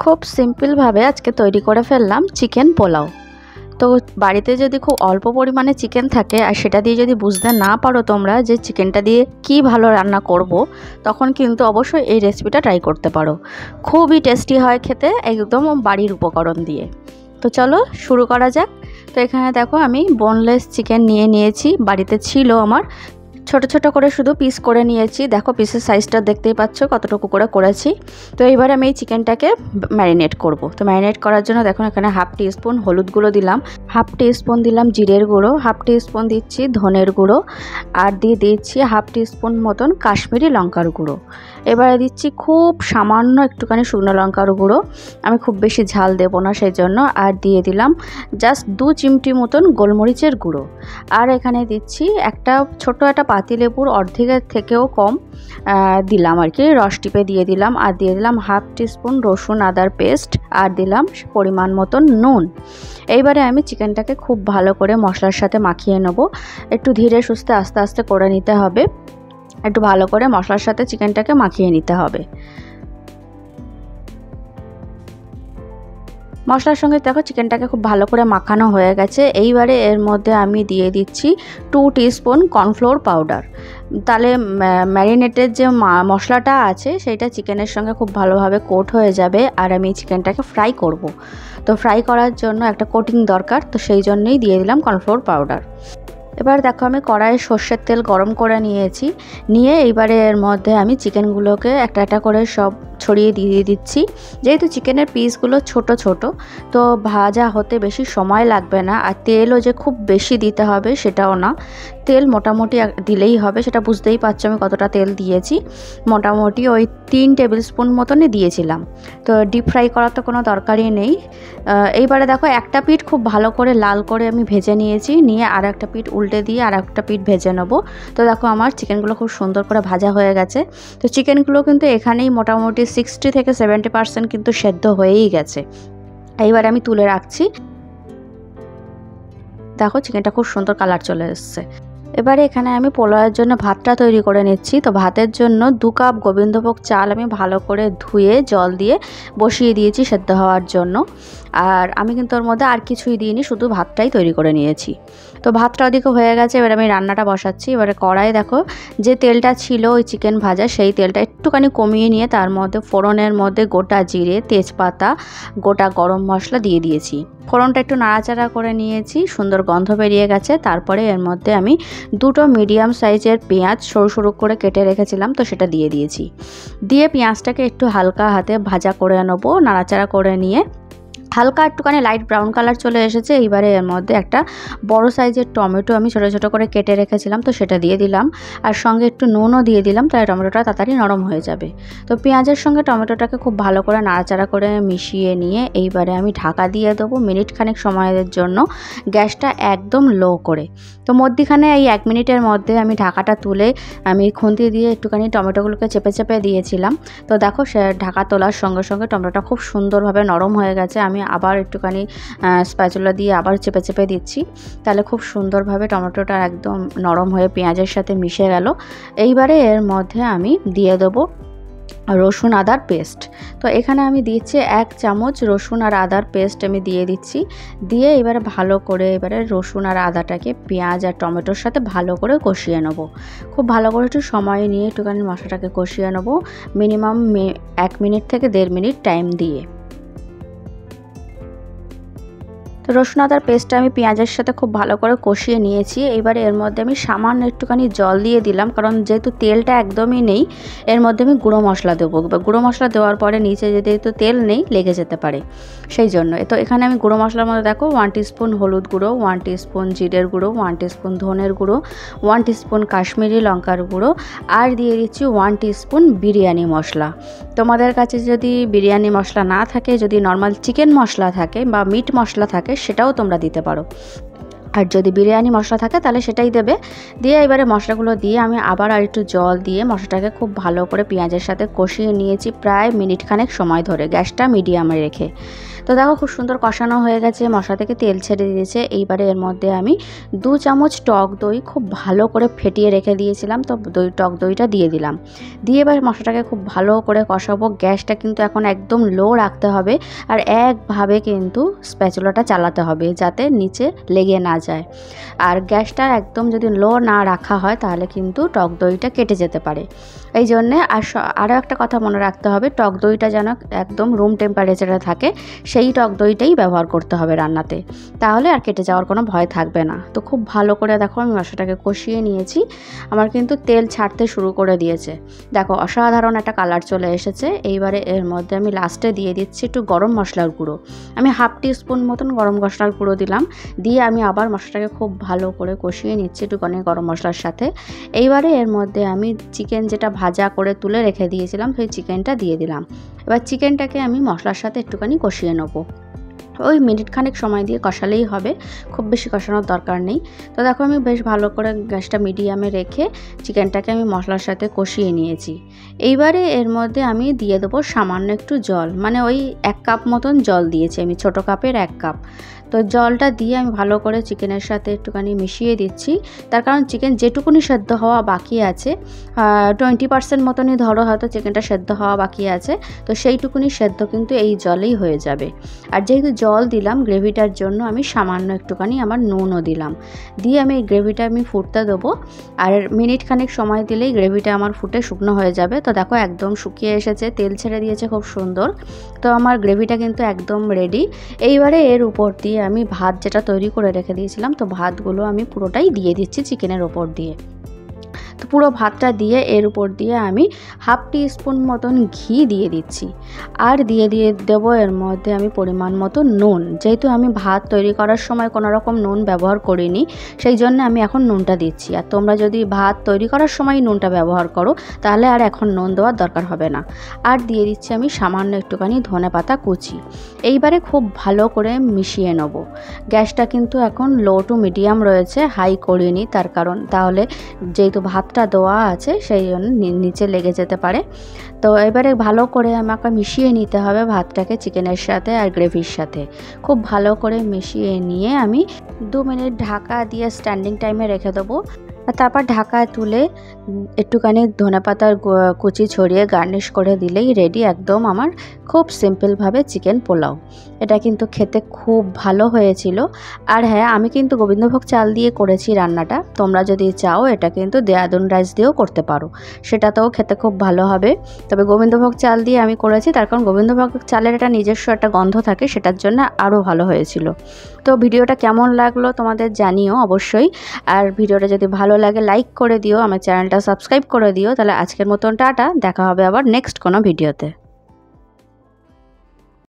খুব সিম্পলভাবে আজকে তৈরি করে ফেললাম চিকেন পোলাও। তো বাড়িতে যদি খুব অল্প পরিমাণে চিকেন থাকে আর সেটা দিয়ে যদি বুঝতে না পারো তোমরা যে চিকেনটা দিয়ে কি ভালো রান্না করব, তখন কিন্তু অবশ্যই এই রেসিপিটা ট্রাই করতে পারো। খুবই টেস্টি হয় খেতে, একদম বাড়ির উপকরণ দিয়ে। তো চলো শুরু করা যাক। তো এখানে দেখো আমি বোনলেস চিকেন নিয়েছি, বাড়িতে ছিল আমার। ছোট ছোট করে শুধু পিস করে নিয়েছি। দেখো পিসের সাইজটা দেখতেই পাচ্ছ কতটুকু করে করেছি। তো এইবার আমি এই চিকেনটাকে ম্যারিনেট করব। তো ম্যারিনেট করার জন্য দেখুন এখানে হাফ টি স্পুন হলুদ গুঁড়ো দিলাম, হাফ টি স্পুন দিলাম জিরের গুঁড়ো, হাফ টি স্পুন দিচ্ছি ধনের গুঁড়ো, আর দিয়ে দিচ্ছি হাফ টি স্পুন মতন কাশ্মীরি লঙ্কার গুঁড়ো। এবারে দিচ্ছি খুব সামান্য একটুখানি শুকনো লঙ্কার গুঁড়ো, আমি খুব বেশি ঝাল দেব না সেই জন্য। আর দিয়ে দিলাম জাস্ট 2 চিমটি মতন গোলমরিচের গুঁড়ো। আর এখানে দিচ্ছি একটা ছোট একটা পাতিলেবুর অর্ধেকের থেকেও কম দিলাম আর কি, রস টিপে দিয়ে দিলাম। আর দিয়ে দিলাম হাফ টিস্পুন রসুন আদার পেস্ট, আর দিলাম পরিমাণ মতন নুন। এইবারে আমি চিকেনটাকে খুব ভালো করে মশলার সাথে মাখিয়ে নেব। একটু ধীরে সুস্থে আস্তে আস্তে করে নিতে হবে, একটু ভালো করে মশলার সাথে চিকেনটাকে মাখিয়ে নিতে হবে। মশলার সঙ্গে দেখো চিকেনটাকে খুব ভালো করে মাখানো হয়ে গেছে। এইবারে এর মধ্যে আমি দিয়ে দিচ্ছি 2 টিস্পুন কর্নফ্লোর পাউডার। তাহলে ম্যারিনেটের যে মশলাটা আছে সেটা চিকেনের সঙ্গে খুব ভালোভাবে কোট হয়ে যাবে। আর আমি চিকেনটাকে ফ্রাই করব। তো ফ্রাই করার জন্য একটা কোটিং দরকার, তো সেই জন্যই দিয়ে দিলাম কর্নফ্লোর পাউডার। এবার দেখো আমি কড়াইয়ে সর্ষের তেল গরম করে নিয়েছি, নিয়ে এইবারে এর মধ্যে আমি চিকেনগুলোকে একটা একটা করে সব ছড়িয়ে দিয়ে দিচ্ছি। যেহেতু চিকেনের পিসগুলো ছোট ছোট, তো ভাজা হতে বেশি সময় লাগবে না। আর তেলও যে খুব বেশি দিতে হবে সেটাও না, তেল মোটামুটি দিলেই হবে। সেটা বুঝতেই পারছো আমি কতটা তেল দিয়েছি, মোটামুটি ওই 3 টেবিল স্পুন মতনই দিয়েছিলাম। তো ডিপ ফ্রাই করার তো কোনো দরকারই নেই। এইবারে দেখো একটা পিঠ খুব ভালো করে লাল করে আমি ভেজে নিয়েছি, নিয়ে আর একটা পিঠ উল্টে দিয়ে আর একটা পিঠ ভেজে নেবো। তো দেখো আমার চিকেনগুলো খুব সুন্দর করে ভাজা হয়ে গেছে। তো চিকেনগুলো কিন্তু এখানেই মোটামুটি 60 থেকে 70% কিন্তু সেদ্ধ হয়েই গেছে। এইবার আমি তুলে রাখছি। দেখো চিকেনটা খুব সুন্দর কালার চলে এসছে। এবারে এখানে আমি পোলাওয়ের জন্য ভাতটা তৈরি করে নিচ্ছি। তো ভাতের জন্য 2 কাপ গোবিন্দভোগ চাল আমি ভালো করে ধুয়ে জল দিয়ে বসিয়ে দিয়েছি সেদ্ধ হওয়ার জন্য। আর আমি কিন্তু ওর মধ্যে আর কিছুই দিইনি, শুধু ভাতটাই তৈরি করে নিয়েছি। তো ভাতটা ওদিকে হয়ে গেছে, এবার আমি রান্নাটা বসাচ্ছি। এবারে কড়াইয়ে দেখো যে তেলটা ছিল ওই চিকেন ভাজা, সেই তেলটা একটুখানি কমিয়ে নিয়ে তার মধ্যে ফোড়নের মধ্যে গোটা জিরে, তেজপাতা, গোটা গরম মশলা দিয়ে দিয়েছি। ফোড়নটা একটু নাড়াচাড়া করে নিয়েছি, সুন্দর গন্ধ বেরিয়ে গেছে। তারপরে এর মধ্যে আমি 2টো মিডিয়াম সাইজের পেঁয়াজ সরু সরু করে কেটে রেখেছিলাম, তো সেটা দিয়ে দিয়েছি। দিয়ে পেঁয়াজটাকে একটু হালকা হাতে ভাজা করে নেবো, নাড়াচাড়া করে নিয়ে হালকা একটুখানি লাইট ব্রাউন কালার চলে এসেছে। এইবারে এর মধ্যে একটা বড় সাইজের টমেটো আমি ছোটো ছোটো করে কেটে রেখেছিলাম, তো সেটা দিয়ে দিলাম। আর সঙ্গে একটু নুনও দিয়ে দিলাম, তাই টমেটোটা তাড়াতাড়ি নরম হয়ে যাবে। তো পেঁয়াজের সঙ্গে টমেটোটাকে খুব ভালো করে নাড়াচাড়া করে মিশিয়ে নিয়ে এইবারে আমি ঢাকা দিয়ে দেবো মিনিট খানেক সময়ের জন্য, গ্যাসটা একদম লো করে। তো মধ্যিখানে এই 1 মিনিটের মধ্যে আমি ঢাকাটা তুলে আমি খুন্তি দিয়ে একটুখানি টমেটোগুলোকে চেপে চেপে দিয়েছিলাম। তো দেখো সে ঢাকা তোলার সঙ্গে সঙ্গে টমেটোটা খুব সুন্দরভাবে নরম হয়ে গেছে। আমি আবার একটুখানি স্প্যাচুলা দিয়ে আবার চেপে চেপে দিচ্ছি, তাহলে খুব সুন্দরভাবে টমেটোটা একদম নরম হয়ে পেঁয়াজের সাথে মিশে গেল। এইবারে এর মধ্যে আমি দিয়ে দেবো রসুন আদার পেস্ট। তো এখানে আমি দিচ্ছি 1 চামচ রসুন আর আদার পেস্ট আমি দিয়ে দিচ্ছি। দিয়ে এবারে ভালো করে এবারে রসুন আর আদাটাকে পেঁয়াজ আর টমেটোর সাথে ভালো করে কষিয়ে নেব। খুব ভালো করে একটু সময় নিয়ে একটুখানি মশলাটাকে কষিয়ে নেব, মিনিমাম 1 মিনিট থেকে 1.5 মিনিট টাইম দিয়ে। তো রসুন আদার পেস্টটা আমি পেঁয়াজের সাথে খুব ভালো করে কষিয়ে নিয়েছি। এবারে এর মধ্যে আমি সামান্য একটুখানি জল দিয়ে দিলাম, কারণ যেহেতু তেলটা একদমই নেই এর মধ্যে আমি গুঁড়ো মশলা দেবো। গুঁড়ো মশলা দেওয়ার পরে নিচে যেহেতু তেল নেই লেগে যেতে পারে, সেই জন্য। তো এখানে আমি গুঁড়ো মশলার মধ্যে দেখো 1 টিস্পুন হলুদ গুঁড়ো, 1 টিস্পুন জিরের গুঁড়ো, 1 টিস্পুন ধনের গুঁড়ো, 1 টিস্পুন কাশ্মীরি লঙ্কার গুঁড়ো, আর দিয়ে দিচ্ছি 1 টিস্পুন বিরিয়ানি মশলা। তোমাদের কাছে যদি বিরিয়ানি মশলা না থাকে, যদি নর্মাল চিকেন মশলা থাকে বা মিট মশলা থাকে সেটাও তোমরা দিতে পারো। আর যদি বিরিয়ানি মশলা থাকে তাহলে সেটাই দেবে। দিয়ে এবারে মশলাগুলো দিয়ে আমি আবার আর একটু জল দিয়ে মশলাটাকে খুব ভালো করে পেঁয়াজের সাথে কষিয়ে নিয়েছি প্রায় মিনিট খানেক সময় ধরে, গ্যাসটা মিডিয়ামে রেখে। তো দেখো খুব সুন্দর কষানো হয়ে গেছে, মশলা থেকে তেল ছেড়ে দিয়েছে। এইবারে এর মধ্যে আমি 2 চামচ টক দই খুব ভালো করে ফেটিয়ে রেখে দিয়েছিলাম, তো টক দইটা দিয়ে দিলাম। দিয়ে এবার মশলাটাকে খুব ভালো করে কষাবো। গ্যাসটা কিন্তু এখন একদম লো রাখতে হবে, আর একভাবে কিন্তু স্প্যাচুলাটা চালাতে হবে যাতে নিচে লেগে না যায়। আর গ্যাসটা একদম যদি লো না রাখা হয় তাহলে কিন্তু টক দইটা কেটে যেতে পারে। এই জন্যে আরও একটা কথা মনে রাখতে হবে, টক দইটা যেন একদম রুম টেম্পারেচারে থাকে, সেই টক দইটাই ব্যবহার করতে হবে রান্নাতে, তাহলে আর কেটে যাওয়ার কোনো ভয় থাকবে না। তো খুব ভালো করে দেখো আমি মশলাটাকে কষিয়ে নিয়েছি। আমার কিন্তু তেল ছাড়তে শুরু করে দিয়েছে, দেখো অসাধারণ একটা কালার চলে এসেছে। এইবারে এর মধ্যে আমি লাস্টে দিয়ে দিচ্ছি একটু গরম মশলার গুঁড়ো। আমি 1/2 টিস্পুন মতন গরম মশলার গুঁড়ো দিলাম। দিয়ে আমি আবার মশলাটাকে খুব ভালো করে কষিয়ে নিচ্ছি একটুখানি গরম মশলার সাথে। এইবারে এর মধ্যে আমি চিকেন যেটা ভাজা করে তুলে রেখে দিয়েছিলাম সেই চিকেনটা দিয়ে দিলাম। এবার চিকেনটাকে আমি মশলার সাথে একটুখানি কষিয়ে নেবো। ওই মিনিট খানেক সময় দিয়ে কষালেই হবে, খুব বেশি কষানোর দরকার নেই। তো দেখো আমি বেশ ভালো করে গ্যাসটা মিডিয়ামে রেখে চিকেনটাকে আমি মশলার সাথে কষিয়ে নিয়েছি। এইবারে এর মধ্যে আমি দিয়ে দেবো সামান্য একটু জল, মানে ওই 1 কাপ মতন জল দিয়েছি আমি, ছোটো কাপের 1 কাপ। তো জলটা দিয়ে আমি ভালো করে চিকেনের সাথে একটুখানি মিশিয়ে দিচ্ছি। তার কারণ চিকেন যেটুকুনি সেদ্ধ হওয়া বাকি আছে, 20% মতনই ধরো হয়তো চিকেনটা সেদ্ধ হওয়া বাকি আছে, তো সেইটুকুনি সেদ্ধ কিন্তু এই জলেই হয়ে যাবে। আর যেহেতু জল দিলাম গ্রেভিটার জন্য, আমি সামান্য একটুখানি আমার নুনও দিলাম। দিয়ে আমি এই গ্রেভিটা আমি ফুটতে দেবো, আর মিনিট খানেক সময় দিলেই গ্রেভিটা আমার ফুটে শুকনো হয়ে যাবে। তো দেখো একদম শুকিয়ে এসেছে, তেল ছেড়ে দিয়েছে খুব সুন্দর। তো আমার গ্রেভিটা কিন্তু একদম রেডি। এইবারে এর উপর দিয়ে আমি ভাত যেটা তৈরি করে রেখে দিয়েছিলাম, তো ভাতগুলো আমি পুরোটাই দিয়ে দিচ্ছি চিকেনের ওপর দিয়ে। তো পুরো ভাতটা দিয়ে এর উপর দিয়ে আমি 1/2 টিস্পুন মতন ঘি দিয়ে দিচ্ছি। আর দিয়ে দেবো এর মধ্যে আমি পরিমাণ মতো নুন। যেহেতু আমি ভাত তৈরি করার সময় কোনো রকম নুন ব্যবহার করিনি, সেই জন্য আমি এখন নুনটা দিচ্ছি। আর তোমরা যদি ভাত তৈরি করার সময় নুনটা ব্যবহার করো তাহলে আর এখন নুন দেওয়ার দরকার হবে না। আর দিয়ে দিচ্ছি আমি সামান্য একটুখানি ধনেপাতা কুচি। এইবারে খুব ভালো করে মিশিয়ে নেব। গ্যাসটা কিন্তু এখন লো টু মিডিয়াম রয়েছে, হাই করিনি, তার কারণ তাহলে যেহেতু ভাতটা দেওয়া আছে সেই জন্য নিচে লেগে যেতে পারে। তো এবারে ভালো করে আমাকে মিশিয়ে নিতে হবে ভাতটাকে চিকেনের সাথে আর গ্রেভির সাথে। খুব ভালো করে মিশিয়ে নিয়ে আমি 2 মিনিট ঢাকা দিয়ে স্ট্যান্ডিং টাইমে রেখে দেবো। আর তারপর ঢাকা তুলে একটুখানি ধনেপাতার কুচি ছড়িয়ে গার্নিশ করে দিলেই রেডি একদম আমার খুব সিম্পলভাবে চিকেন পোলাও। এটা কিন্তু খেতে খুব ভালো হয়েছিল। আর হ্যাঁ, আমি কিন্তু গোবিন্দভোগ চাল দিয়ে করেছি রান্নাটা, তোমরা যদি চাও এটা কিন্তু দেরাদুন রাইস দিয়েও করতে পারো, সেটাতেও খেতে খুব ভালো হবে। তবে গোবিন্দভোগ চাল দিয়ে আমি করেছি, তার কারণ গোবিন্দভোগ চালের একটা নিজস্ব একটা গন্ধ থাকে, সেটার জন্য আরও ভালো হয়েছিল। তো ভিডিওটা কেমন লাগলো তোমাদের জানিও অবশ্যই। আর ভিডিওটা যদি ভালো লাগে লাইক করে দিও, আমার চ্যানেলটা সাবস্ক্রাইব করে দিও। তাহলে আজকের মতন টাটা, দেখা হবে আবার নেক্সট কোনো ভিডিওতে।